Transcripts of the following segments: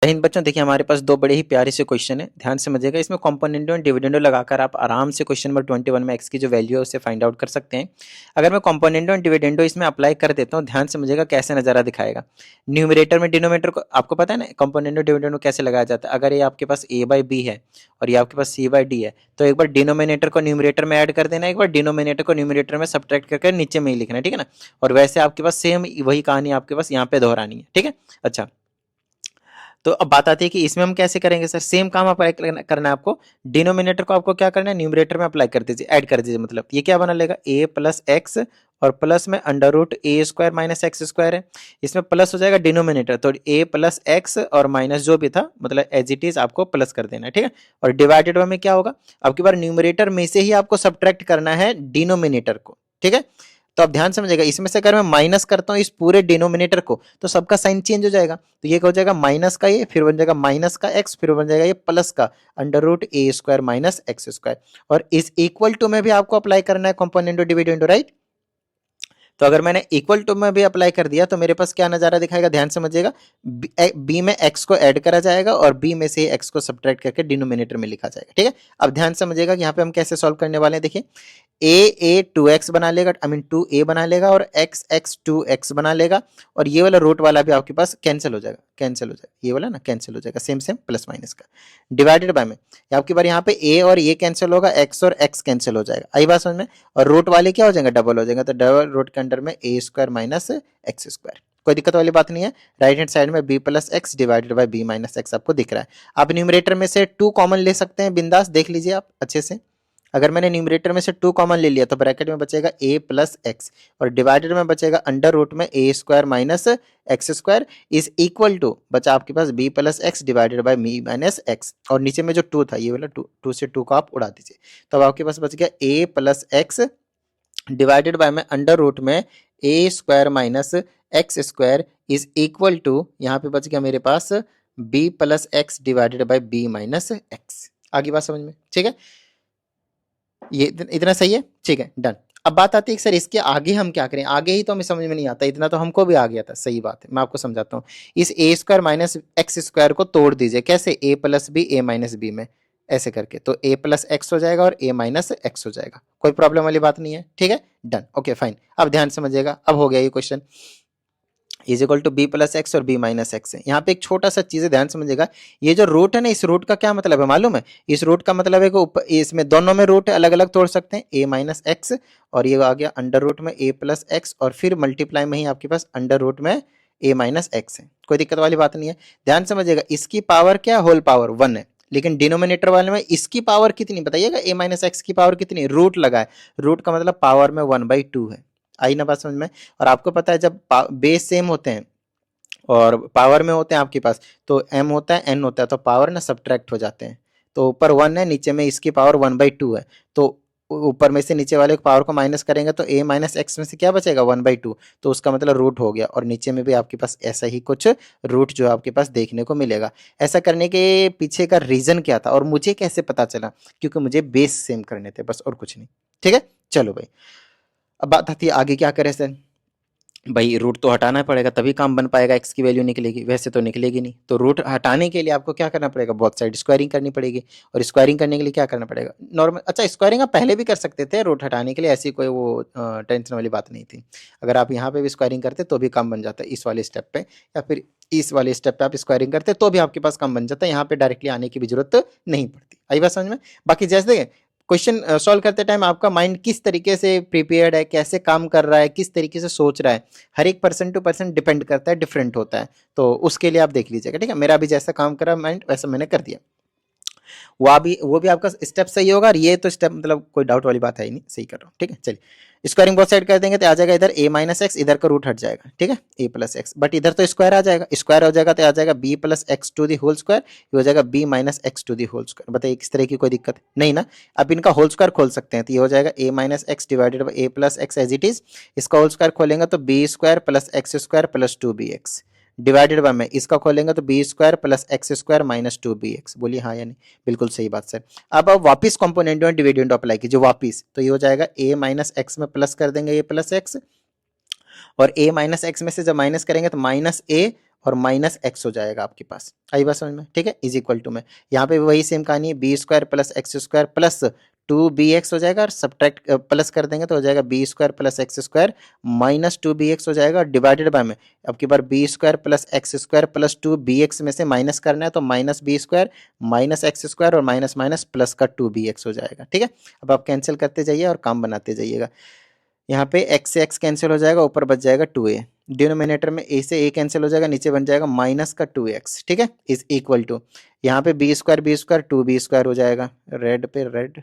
हिंद बच्चों, देखिए हमारे पास दो बड़े ही प्यारे से क्वेश्चन है, ध्यान से समझिएगा। इसमें कंपोनेंडो एंड डिविडेंडो लगाकर आप आराम से क्वेश्चन नंबर 21 में एक्स की जो वैल्यू है उसे फाइंड आउट कर सकते हैं। अगर मैं कंपोनेंडो एंड डिविडेंडो इसमें अप्लाई कर देता हूँ, ध्यान से समझिएगा कैसे नजारा दिखाएगा। न्यूमरेटर में डिनोमिनेटर को आपको पता है ना, कंपोनेंडो डिविडेंडो कैसे लगाया जाता है। अगर ये आपके पास a बाई बी है और ये आपके पास c बाई डी है, तो एक बार डिनोमिनेटर को न्यूमरेटर में ऐड कर देना, एक बार डिनोमिनेटर को न्यूमरेटर में सब्ट्रैक्ट करके नीचे में ही लिखना है, ठीक है ना। और वैसे आपके पास सेम वही कहानी आपके पास यहाँ पे दोहरानी है, ठीक है। अच्छा, तो अब बात आती है कि इसमें हम कैसे करेंगे सर। सेम काम अप्लाई करना है आपको। डिनोमिनेटर को आपको क्या करना है, न्यूमरेटर में अप्लाई कर दीजिए, ऐड कर दीजिए। मतलब ये क्या बना लेगा, a प्लस एक्स और प्लस में अंडर रूट ए स्क्वायर माइनस एक्स स्क्वायर है। इसमें प्लस हो जाएगा डिनोमिनेटर, तो a प्लस एक्स और माइनस जो भी था, मतलब एज इट इज आपको प्लस कर देना है, ठीक है। और डिवाइडेड में क्या होगा, आपकी बार न्यूमरेटर में से ही आपको सब्ट्रैक्ट करना है डिनोमिनेटर को, ठीक है। तो आप ध्यान समझिएगा, इसमें से अगर मैं माइनस करता हूं इस पूरे डिनोमिनेटर को, तो सबका साइन चेंज हो जाएगा। तो ये हो जाएगा माइनस का ये, फिर बन जाएगा माइनस का एक्स, फिर बन जाएगा ये प्लस का अंडर रूट ए स्क्वायर माइनस एक्स स्क्वायर। और इस इक्वल टू में भी आपको अप्लाई करना है कंपोनेंडो डिविडेंडो, राइट। तो अगर मैंने इक्वल टू में भी अप्लाई कर दिया तो मेरे पास क्या नजारा दिखाएगा, ध्यान समझिएगा। बी में एक्स को ऐड करा जाएगा और बी में से एक्स को सब्ट्रैक्ट करके डिनोमिनेटर में लिखा जाएगा, ठीक है। अब ध्यान समझिएगा कि यहाँ पे हम कैसे सॉल्व करने वाले हैं। देखिए, ए 2x बना लेगा, आई मीन 2a बना लेगा, और x 2x बना लेगा। और ये वाला रूट वाला भी आपके पास कैंसिल हो जाएगा, कैंसिल हो जाएगा, ये वाला ना कैंसिल हो जाएगा, सेम सेम प्लस माइनस का। डिवाइडेड बाय में आपकी बार यहाँ पे a और ये कैंसिल होगा, x और x कैंसिल हो जाएगा, आई बात समझ में। और रूट वाले क्या हो जाएंगे, डबल हो जाएंगे, तो डबल रूट के अंडर में a square minus x square. कोई दिक्कत वाली बात नहीं है। राइट हैंड साइड में b plus x divided by b minus x आपको दिख रहा है। आप न्यूमरेटर में से 2 कॉमन ले सकते हैं, बिंदास देख लीजिए आप अच्छे से। अगर मैंने न्यूमरेटर में से 2 कॉमन ले लिया तो ब्रैकेट में बचेगा a प्लस एक्स, और डिवाइडेड में बचेगा अंडर रूट में a square minus x square is equal to बचा आपके पास b plus x divided by b minus x. और नीचे में जो 2 था, ये वाला 2 से 2 को आप उड़ा दीजिए, तो अब आपके पास बच गया a plus x divided by में अंडर रूट में a square minus x square is equal to, यहाँ पे बच गया मेरे पास b plus x divided by b minus x. आगे बात समझ में, ठीक है। ये इतना सही है, ठीक है, डन। अब बात आती है कि सर इसके आगे हम क्या करें, आगे ही तो हमें समझ में नहीं आता, इतना तो हमको भी आ गया था, सही बात है, मैं आपको समझाता हूँ। इस ए स्क्वायर माइनस एक्स स्क्वायर को तोड़ दीजिए, कैसे, ए प्लस बी ए माइनस बी में, ऐसे करके, तो ए प्लस एक्स हो जाएगा और ए माइनस एक्स हो जाएगा। कोई प्रॉब्लम वाली बात नहीं है, ठीक है, डन, ओके फाइन। अब ध्यान समझिएगा, अब हो गया ये question. Is equal to b plus x और बी माइनस एक्स है। यहाँ पे एक छोटा सा चीज है, ध्यान समझिएगा। ये जो रूट है ना, इस रूट का क्या मतलब है मालूम है। इस रूट का मतलब है कि इसमें दोनों में रूट अलग अलग तोड़ सकते हैं, ए माइनस एक्स और ये आ गया अंडर रूट में ए प्लस एक्स, और फिर मल्टीप्लाई में ही आपके पास अंडर रूट में ए माइनस एक्स है। कोई दिक्कत वाली बात नहीं है। ध्यान समझिएगा, इसकी पावर क्या, होल पावर 1 है, लेकिन डिनोमिनेटर वाले में इसकी पावर कितनी बताइएगा, ए माइनस एक्स की पावर कितनी, रूट लगा है, रूट का मतलब पावर में 1/2 है। आई ना बात समझ में। और आपको पता है जब बेस सेम होते हैं और पावर में होते हैं आपके पास, तो m होता है n होता है, तो पावर ना सब्ट्रैक्ट हो जाते हैं। तो ऊपर 1 है, नीचे में इसकी पावर 1/2 है, तो ऊपर में से नीचे वाले पावर को माइनस करेंगे तो a माइनस एक्स में से क्या बचेगा, 1/2, तो उसका मतलब रूट हो गया। और नीचे में भी आपके पास ऐसा ही कुछ रूट जो आपके पास देखने को मिलेगा। ऐसा करने के पीछे का रीजन क्या था और मुझे कैसे पता चला, क्योंकि मुझे बेस सेम करने थे, बस और कुछ नहीं, ठीक है। चलो भाई, अब बात आती है आगे क्या करें सर। भाई रूट तो हटाना पड़ेगा तभी काम बन पाएगा, एक्स की वैल्यू निकलेगी, वैसे तो निकलेगी नहीं। तो रूट हटाने के लिए आपको क्या करना पड़ेगा, बहुत साइड स्क्वायरिंग करनी पड़ेगी। और स्क्वायरिंग करने के लिए क्या करना पड़ेगा, नॉर्मल, अच्छा स्क्वायरिंग आप पहले भी कर सकते थे रूट हटाने के लिए, ऐसी कोई वो टेंशन वाली बात नहीं थी। अगर आप यहाँ पे भी स्क्वायरिंग करते तो भी काम बन जाता है इस वाले स्टेप पे, या फिर इस वाले स्टेप पे आप स्क्वायरिंग करते तो भी आपके पास काम बन जाता है, यहाँ पे डायरेक्टली आने की भी जरूरत नहीं पड़ती। आई बात समझ में। बाकी जैसे क्वेश्चन सॉल्व करते टाइम आपका माइंड किस तरीके से प्रिपेयर्ड है, कैसे काम कर रहा है, किस तरीके से सोच रहा है, हर एक पर्सन टू पर्सन डिपेंड करता है, डिफरेंट होता है। तो उसके लिए आप देख लीजिएगा, ठीक है। मेरा भी जैसा काम करा माइंड वैसा मैंने कर दिया, वो भी आपका स्टेप सही होगा। और ये तो स्टेप मतलब कोई डाउट वाली बात है ही नहीं, सही कर रहा हूँ, ठीक है। चलिए स्क्वायरिंग बहुत साइड कर देंगे तो आ जाएगा इधर a माइनस एक्स, इधर का रूट हट जाएगा, ठीक है, a प्लस एक्स, बट इधर तो स्क्वायर आ जाएगा, स्क्वायर हो जाएगा तो आ जाएगा b plus x to the whole square, ये हो जाएगा b minus x to the whole square. बताइए किस तरह की कोई दिक्कत नहीं ना। अब इनका होल स्क्वायर खोल सकते हैं, तो ये हो जाएगा a minus x divided by a plus x as it is. इसका होल स्क्वायर खोलेंगे तो b square plus x square plus 2bx divided by में इसका खोलेंगे तो b square plus x square minus 2bx। बोलिए हाँ या नहीं, बिल्कुल सही बात सर। अब आप वापिस कंपोनेंट और डिविडेंड अप्लाई कीजिए वापिस, तो ये हो जाएगा a माइनस एक्स में प्लस कर देंगे a प्लस एक्स, और a माइनस एक्स में से जब माइनस करेंगे तो माइनस a, और माइनस एक्स हो जाएगा आपके पास। आई बात समझ में, ठीक है, इज इक्वल टू में यहाँ पे वही सेम कहानी है, b square plus x square plus 2bx हो जाएगा और सब्ट्रैक्ट प्लस कर देंगे तो हो जाएगा B square plus x square minus 2bx हो जाएगा, डिवाइडेड बाय में अब की बार B square plus x square plus 2bx में से माइनस करना है तो minus B square minus x square और माइनस माइनस प्लस का 2bx हो जाएगा, ठीक है। अब आप कैंसिल करते जाइए और काम बनाते जाइएगा। यहाँ पे x से x कैंसिल हो जाएगा, ऊपर बच जाएगा 2a, डिनोमिनेटर में a से a कैंसिल हो जाएगा, नीचे बन जाएगा माइनस का 2x, ठीक है, इज इक्वल टू यहाँ पे बी स्क्वायर 2b स्क्वायर हो जाएगा, रेड पे रेड,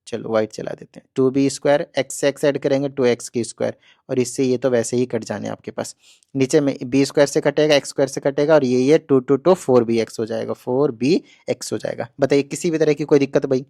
चलो व्हाइट चला देते हैं, 2b स्क्वायर एक्स से एक्स ऐड करेंगे 2x की स्क्वायर और इससे ये तो वैसे ही कट जाने आपके पास, नीचे में b स्क्वायर से कटेगा एक्स स्क्वायर से कटेगा और ये 2 4bx हो जाएगा, 4bx हो जाएगा। बताइए किसी भी तरह की कोई दिक्कत भाई,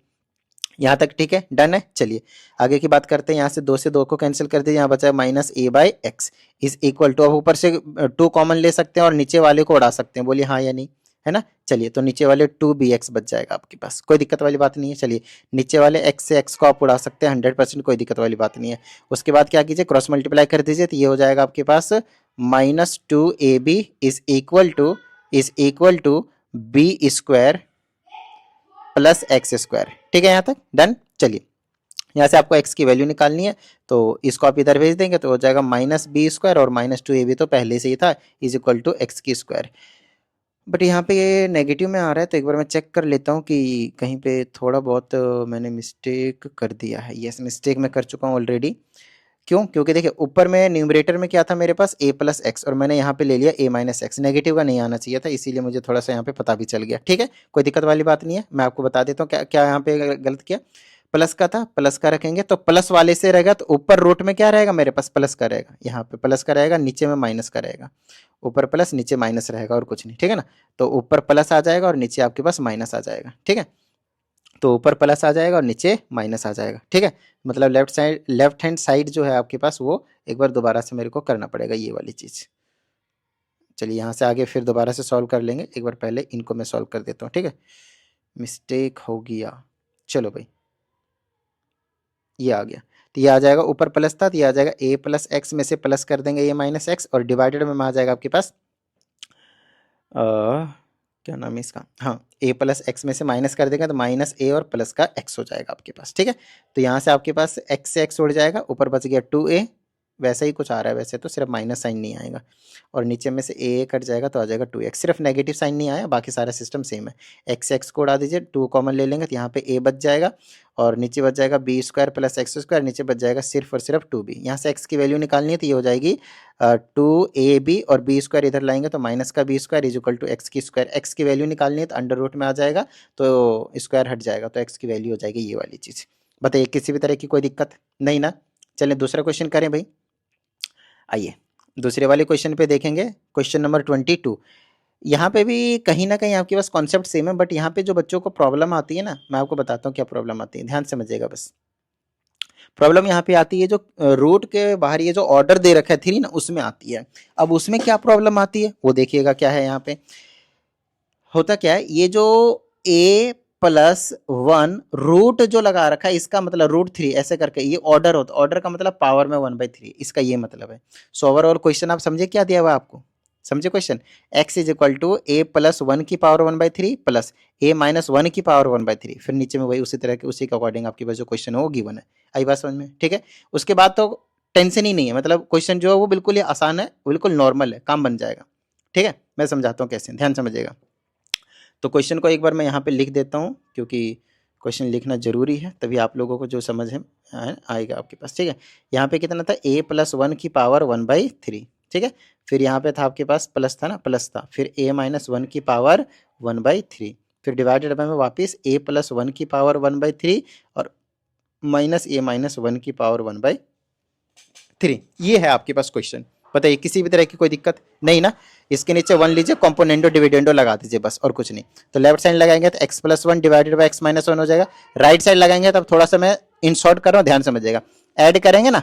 यहाँ तक ठीक है, डन है। चलिए आगे की बात करते हैं, यहाँ से 2 से 2 को कैंसिल कर दीजिए, यहाँ बचा है minus a by x is equal to, अब ऊपर से 2 कॉमन ले सकते हैं और नीचे वाले को उड़ा सकते हैं, बोलिए हाँ या नहीं, है ना। चलिए तो नीचे वाले 2bx बच जाएगा आपके पास, कोई दिक्कत वाली बात नहीं है। चलिए नीचे वाले x से x को आप उड़ा सकते हैं 100%, कोई दिक्कत वाली बात नहीं है। उसके बाद क्या कीजिए, क्रॉस मल्टीप्लाई कर दीजिए तो ये हो जाएगा आपके पास minus 2ab is equal to B square plus x square, ठीक है, यहाँ तक डन। चलिए यहाँ से आपको x की वैल्यू निकालनी है तो इसको आप इधर भेज देंगे तो हो जाएगा माइनस बी स्क्वायर और माइनस 2ab तो पहले से ही था, इज इक्वल टू एक्स की स्क्वायर। बट यहाँ पे ये नेगेटिव में आ रहा है तो एक बार मैं चेक कर लेता हूँ कि कहीं पे थोड़ा बहुत मैंने मिस्टेक कर दिया है। यस, मिस्टेक मैं कर चुका हूँ ऑलरेडी। क्यों? क्योंकि देखिए ऊपर में न्यूमरेटर में क्या था मेरे पास a प्लस एक्स और मैंने यहाँ पे ले लिया a माइनस एक्स, नेगेटिव का नहीं आना चाहिए था, इसीलिए मुझे थोड़ा सा यहाँ पे पता भी चल गया, ठीक है, कोई दिक्कत वाली बात नहीं है। मैं आपको बता देता हूँ क्या क्या यहाँ पे गलत किया, प्लस का था, प्लस का रखेंगे तो प्लस वाले से रहेगा तो ऊपर रूट में क्या रहेगा मेरे पास प्लस का रहेगा, यहाँ पे प्लस का रहेगा, नीचे में माइनस का रहेगा, ऊपर प्लस नीचे माइनस रहेगा और कुछ नहीं, ठीक है ना। तो ऊपर प्लस आ जाएगा और नीचे आपके पास माइनस आ जाएगा, ठीक है, तो ऊपर प्लस आ जाएगा और नीचे माइनस आ जाएगा, ठीक है। मतलब लेफ्ट हैंड साइड जो है आपके पास वो एक बार दोबारा से मेरे को करना पड़ेगा ये वाली चीज़। चलिए यहाँ से आगे फिर दोबारा से सॉल्व कर लेंगे, एक बार पहले इनको मैं सॉल्व कर देता हूँ, ठीक है, मिस्टेक हो गया। चलो भाई ये आ गया, तो ये आ जाएगा, ऊपर प्लस था तो ये आ जाएगा a प्लस एक्स में से प्लस कर देंगे a माइनस एक्स और डिवाइडेड में आ जाएगा आपके पास क्या नाम है इसका, हाँ a प्लस एक्स में से माइनस कर देंगे तो माइनस a और प्लस का x हो जाएगा आपके पास, ठीक है। तो यहाँ से आपके पास x से x उड़ जाएगा, ऊपर बच गया 2a, वैसा ही कुछ आ रहा है वैसे तो, सिर्फ माइनस साइन नहीं आएगा और नीचे में से a कट जाएगा तो आ जाएगा 2x, सिर्फ नेगेटिव साइन नहीं आया, बाकी सारा सिस्टम सेम है। x से x को उड़ा दीजिए, 2 कॉमन ले लेंगे तो यहाँ पे a बच जाएगा और नीचे बच जाएगा B square plus x square, नीचे बच जाएगा सिर्फ और सिर्फ 2b। यहाँ से x की वैल्यू निकालनी है तो ये हो जाएगी 2ab और बी स्क्वायर इधर लाएंगे तो माइनस का b square is equal to x की स्क्वायर, एक्स की वैल्यू निकालनी है तो अंडर रूट में आ जाएगा तो स्क्वायर हट जाएगा तो एक्स की वैल्यू हो जाएगी ये वाली चीज़। बताइए किसी भी तरह की कोई दिक्कत नहीं ना। चलिए दूसरा क्वेश्चन करें भाई, आइए दूसरे वाले क्वेश्चन पे देखेंगे, क्वेश्चन नंबर 22। यहाँ पे भी कहीं ना कहीं आपके पास कॉन्सेप्ट सेम है, बट यहाँ पे जो बच्चों को प्रॉब्लम आती है ना, मैं आपको बताता हूँ क्या प्रॉब्लम आती है, ध्यान समझिएगा बस। प्रॉब्लम यहाँ पे आती है जो रूट के बाहर ये जो ऑर्डर दे रखा है 3 ना, उसमें आती है। अब उसमें क्या प्रॉब्लम आती है वो देखिएगा क्या है। यहाँ पे होता क्या है, ये जो a प्लस 1 रूट जो लगा रखा है इसका मतलब √3 ऐसे करके ये ऑर्डर होता है, ऑर्डर का मतलब पावर में 1/3, इसका ये मतलब है। सो ओवरऑल क्वेश्चन आप समझे क्या दिया हुआ आपको, समझे question, x is equal to a plus 1 की पावर 1/3 प्लस a माइनस 1 की पावर 1/3, फिर नीचे में वही उसी तरह के उसी के अकॉर्डिंग आपके पास जो क्वेश्चन है वो गिवन है। आई बात समझ में, ठीक है। उसके बाद तो टेंशन ही नहीं है, मतलब क्वेश्चन जो है वो बिल्कुल ही आसान है, बिल्कुल नॉर्मल है, काम बन जाएगा, ठीक है। मैं समझाता हूँ कैसे, ध्यान समझिएगा। तो क्वेश्चन को एक बार मैं यहाँ पे लिख देता हूँ क्योंकि क्वेश्चन लिखना जरूरी है, तभी आप लोगों को जो समझ है आएगा आपके पास, ठीक है। यहाँ पे कितना था, a प्लस 1 की पावर 1/3, ठीक है। फिर यहाँ पे था आपके पास प्लस था ना, प्लस था, फिर a माइनस 1 की पावर 1/3, फिर डिवाइडेड बाय में वापिस a प्लस 1 की पावर 1/3 और माइनस a माइनस 1 की पावर 1/3। ये है आपके पास क्वेश्चन। बताइए किसी भी तरह की कोई दिक्कत नहीं ना। इसके नीचे 1 लीजिए, कॉम्पोनेंडो डिविडेंडो लगा दीजिए बस, और कुछ नहीं। तो लेफ्ट साइड लगाएंगे तो x plus 1 divided by x minus 1 हो जाएगा, राइट साइड लगाएंगे तब थोड़ा सा मैं इन शॉर्ट कर रहा हूँ, ध्यान समझिएगा। ऐड करेंगे ना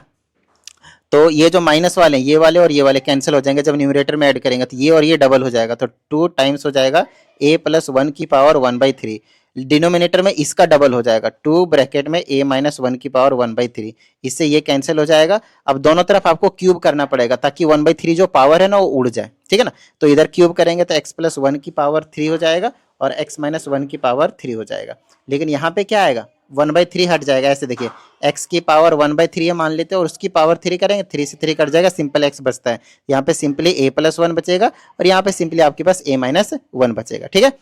तो ये जो माइनस वाले हैं ये वाले और ये वाले कैंसिल हो जाएंगे, जब न्यूमरेटर में ऐड करेंगे तो ये और ये डबल हो जाएगा, तो 2 टाइम्स हो जाएगा a प्लस 1 की पावर 1/3। डिनोमिनेटर में इसका डबल हो जाएगा, 2 ब्रैकेट में a माइनस 1 की पावर 1/3, इससे ये कैंसिल हो जाएगा। अब दोनों तरफ आपको क्यूब करना पड़ेगा ताकि 1/3 जो पावर है ना वो उड़ जाए, ठीक है ना। तो इधर क्यूब करेंगे तो x प्लस 1 की पावर 3 हो जाएगा और x माइनस 1 की पावर 3 हो जाएगा। लेकिन यहाँ पे क्या आएगा, 1/3 हट जाएगा। ऐसे देखिए x की पावर 1/3 है मान लेते हैं और उसकी पावर 3 करेंगे, 3 से 3 कट जाएगा, सिंपल x बचता है। यहाँ पे सिंपली a प्लस 1 बचेगा और यहाँ पे सिंपली आपके पास a माइनस 1 बचेगा, ठीक है।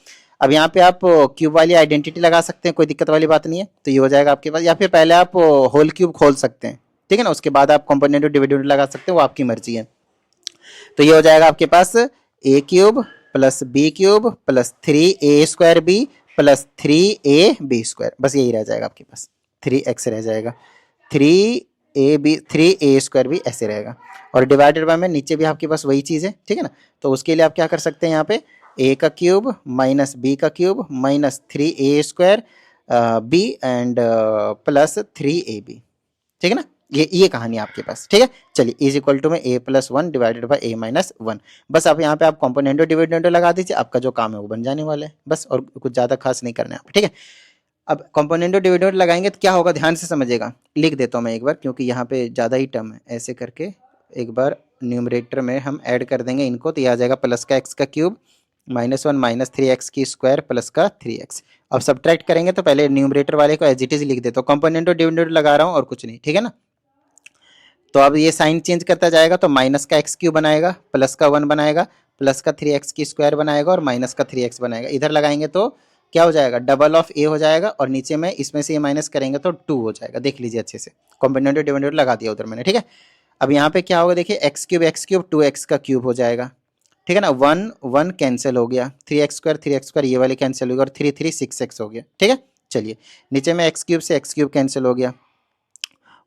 अब यहाँ पे आप क्यूब वाली आइडेंटिटी लगा सकते हैं, कोई दिक्कत वाली बात नहीं है। तो ये हो जाएगा आपके पास, या फिर पहले आप होल क्यूब खोल सकते हैं, ठीक है ना, उसके बाद आप कंपोनेंट और डिविडेंड लगा सकते हैं, वो आपकी मर्जी है। तो ये हो जाएगा आपके पास a cube plus b cube plus 3a² plus 3ab², बस यही रह जाएगा आपके पास, 3x रह जाएगा, 3a² ऐसे रहेगा। और डिवाइडेड बाय में नीचे भी आपके पास वही चीज़ है, ठीक है ना। तो उसके लिए आप क्या कर सकते हैं, यहाँ पे a का क्यूब माइनस b का cube minus 3a² b and plus 3ab, ठीक है ना। ये कहानी आपके पास, ठीक है। चलिए इज इक्वल टू में a plus 1 divided by a minus 1, बस आप यहाँ पे आप कॉम्पोनेंटो डिविडेंडो लगा दीजिए, आपका जो काम है वो बन जाने वाला है बस, और कुछ ज़्यादा खास नहीं करना है आप, ठीक है। अब कॉम्पोनेंटो डिविडेंडो लगाएंगे तो क्या होगा, ध्यान से समझिएगा, लिख देता हूँ मैं एक बार क्योंकि यहाँ पे ज़्यादा ही टर्म है। ऐसे करके एक बार न्यूमरेटर में हम ऐड कर देंगे इनको, तो यह आ जाएगा प्लस का x का क्यूब -1 माइनस 3x की स्क्वायर प्लस का 3x। अब सब्ट्रैक्ट करेंगे तो पहले न्यूमरेटर वाले को एज इट इज लिख देता हूँ, कॉम्पोनेंटो डिविडेंडो लगा रहा हूँ और कुछ नहीं, ठीक है ना। तो अब ये साइन चेंज करता जाएगा तो माइनस का x क्यूब बनाएगा, प्लस का 1 बनाएगा, प्लस का 3x की स्क्वायर बनाएगा और माइनस का 3x बनाएगा। इधर लगाएंगे तो क्या हो जाएगा, डबल ऑफ a हो जाएगा और नीचे में इसमें से ये माइनस करेंगे तो 2 हो जाएगा। देख लीजिए अच्छे से, कॉम्पोनेंट डिविडेंड लगा दिया उधर मैंने, ठीक है। अब यहाँ पे क्या होगा देखिए, x क्यूब 2x का क्यूब हो जाएगा, ठीक है ना। 1 1 कैंसिल हो गया, 3x² ये वाले कैंसिल हो गया और 3 3 6x हो गया, ठीक है। चलिए नीचे में x क्यूब से x क्यूब कैंसिल हो गया,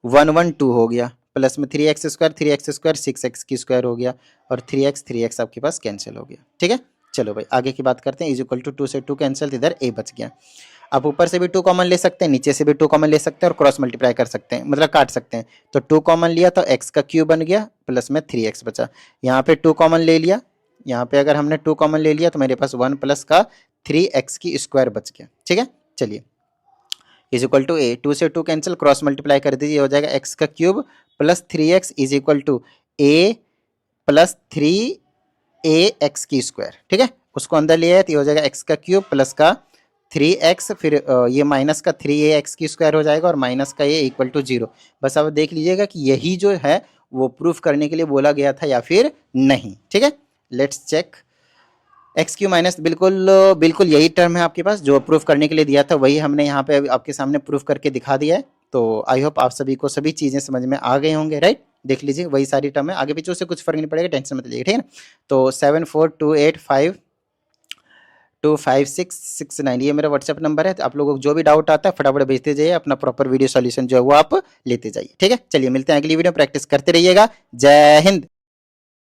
1 1 2 हो गया, प्लस में 3x² 6x की स्क्वायर हो गया और 3x आपके पास कैंसिल हो गया, ठीक है। चलो भाई आगे की बात करते हैं। इज इक्वल टू 2 से 2 कैंसिल, इधर a बच गया। आप ऊपर से भी 2 कॉमन ले सकते हैं, नीचे से भी 2 कॉमन ले सकते हैं और क्रॉस मल्टीप्लाई कर सकते हैं, मतलब काट सकते हैं। तो 2 कॉमन लिया तो x का क्यूब बन गया, प्लस में 3x बचा। यहाँ पे 2 कॉमन ले लिया, यहाँ पे अगर हमने 2 कॉमन ले लिया तो मेरे पास 1 प्लस का 3x की स्क्वायर बच गया, ठीक है। चलिए इज इक्वल टू a, 2 से 2 कैंसिल, क्रॉस मल्टीप्लाई कर दीजिए, हो जाएगा x का cube plus 3x is equal to a plus 3ax की स्क्वायर, ठीक है। उसको अंदर ले आए तो ये हो जाएगा x का क्यूब प्लस का 3x, फिर ये माइनस का 3ax की स्क्वायर हो जाएगा और माइनस का ये इक्वल टू 0। बस अब देख लीजिएगा कि यही जो है वो प्रूफ करने के लिए बोला गया था या फिर नहीं, ठीक है। Let's check, x cube minus बिल्कुल बिल्कुल यही टर्म है आपके पास, जो प्रूफ करने के लिए दिया था वही हमने यहाँ पे आपके सामने प्रूफ करके दिखा दिया है। तो आई होप आप सभी को सभी चीज़ें समझ में आ गए होंगे, राइट। देख लीजिए वही सारी टर्म है, आगे पीछे से कुछ फर्क नहीं पड़ेगा, टेंशन मत लीजिए, ठीक है ना। तो 7428525669 ये मेरा व्हाट्सएप नंबर है। तो आप लोगों को जो भी डाउट आता है फटाफट भेजते जाइए, अपना प्रॉपर वीडियो सॉल्यूशन जो है वो आप लेते जाइए, ठीक है। चलिए मिलते हैं अगली वीडियो, प्रैक्टिस करते रहिएगा। जय हिंद।